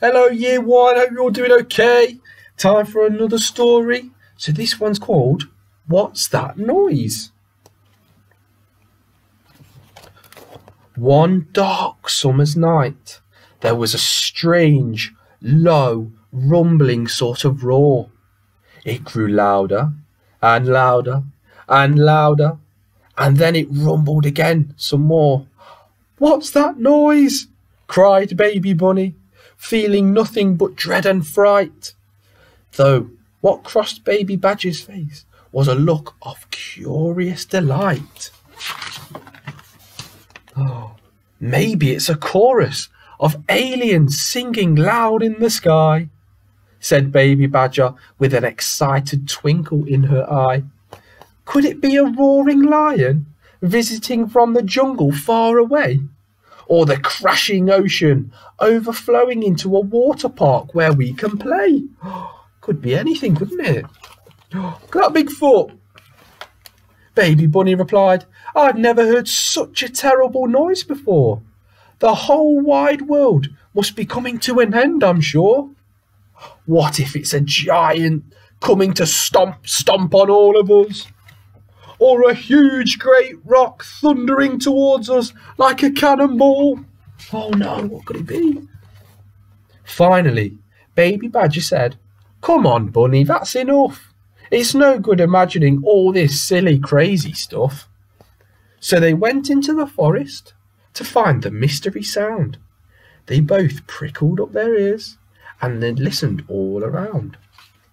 Hello year one, hope you're all doing okay. Time for another story. So this one's called What's That Noise? One dark summer's night, there was a strange, low, rumbling sort of roar. It grew louder and louder and louder, and then it rumbled again some more. What's that noise? Cried Baby Bunny, feeling nothing but dread and fright. Though what crossed Baby Badger's face was a look of curious delight. Oh, maybe it's a chorus of aliens singing loud in the sky, said Baby Badger with an excited twinkle in her eye. Could it be a roaring lion visiting from the jungle far away? Or the crashing ocean overflowing into a water park where we can play? Could be anything, couldn't it? Look at that big foot. Baby Bunny replied, I've never heard such a terrible noise before. The whole wide world must be coming to an end, I'm sure. What if it's a giant coming to stomp on all of us? Or a huge great rock thundering towards us like a cannonball? Oh no, what could it be? Finally, Baby Badger said, Come on, Bunny, that's enough. It's no good imagining all this silly, crazy stuff. So they went into the forest to find the mystery sound. They both prickled up their ears and then listened all around.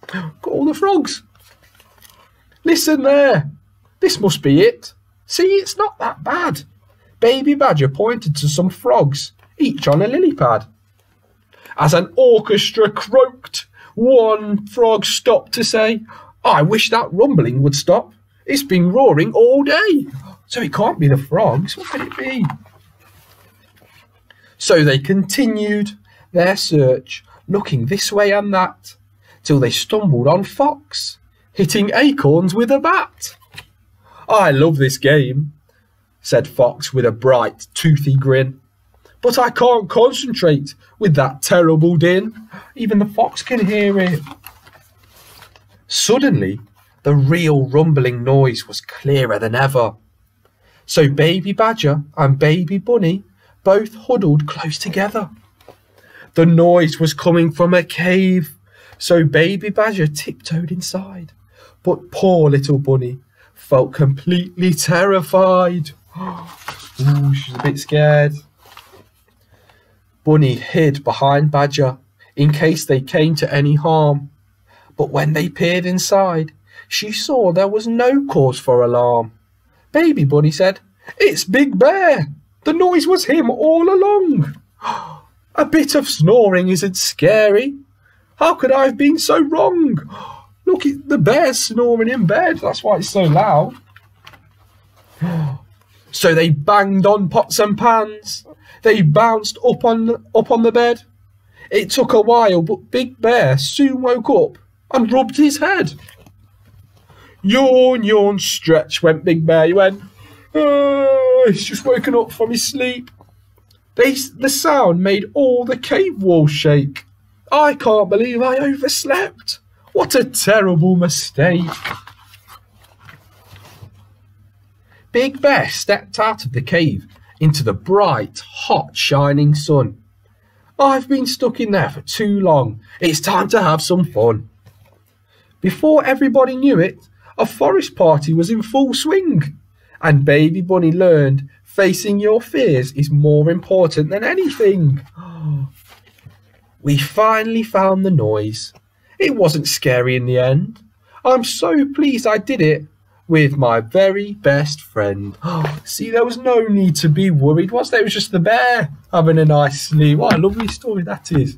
Got all the frogs. Listen there. This must be it. See, it's not that bad. Baby Badger pointed to some frogs, each on a lily pad. As an orchestra croaked, one frog stopped to say, I wish that rumbling would stop. It's been roaring all day. So it can't be the frogs. What could it be? So they continued their search, looking this way and that, till they stumbled on Fox, hitting acorns with a bat. I love this game, said Fox with a bright, toothy grin. But I can't concentrate with that terrible din. Even the fox can hear it. Suddenly, the real rumbling noise was clearer than ever. So Baby Badger and Baby Bunny both huddled close together. The noise was coming from a cave, so Baby Badger tiptoed inside. But poor little Bunny felt completely terrified. Ooh, she's a bit scared. Bunny hid behind Badger in case they came to any harm. But when they peered inside, she saw there was no cause for alarm. Baby Bunny said, It's Big Bear. The noise was him all along. A bit of snoring isn't scary. How could I have been so wrong? Look, the bear's snoring in bed. That's why it's so loud. So they banged on pots and pans. They bounced up on the bed. It took a while, but Big Bear soon woke up and rubbed his head. Yawn, yawn, stretch, went Big Bear. He went, he's just woken up from his sleep. The sound made all the cave walls shake. I can't believe I overslept. What a terrible mistake. Big Bear stepped out of the cave into the bright, hot, shining sun. I've been stuck in there for too long. It's time to have some fun. Before everybody knew it, a forest party was in full swing. And Baby Bunny learned facing your fears is more important than anything. We finally found the noise. It wasn't scary in the end. I'm so pleased I did it with my very best friend. See, there was no need to be worried, was there? It was just the bear having a nice sleep. What a lovely story that is.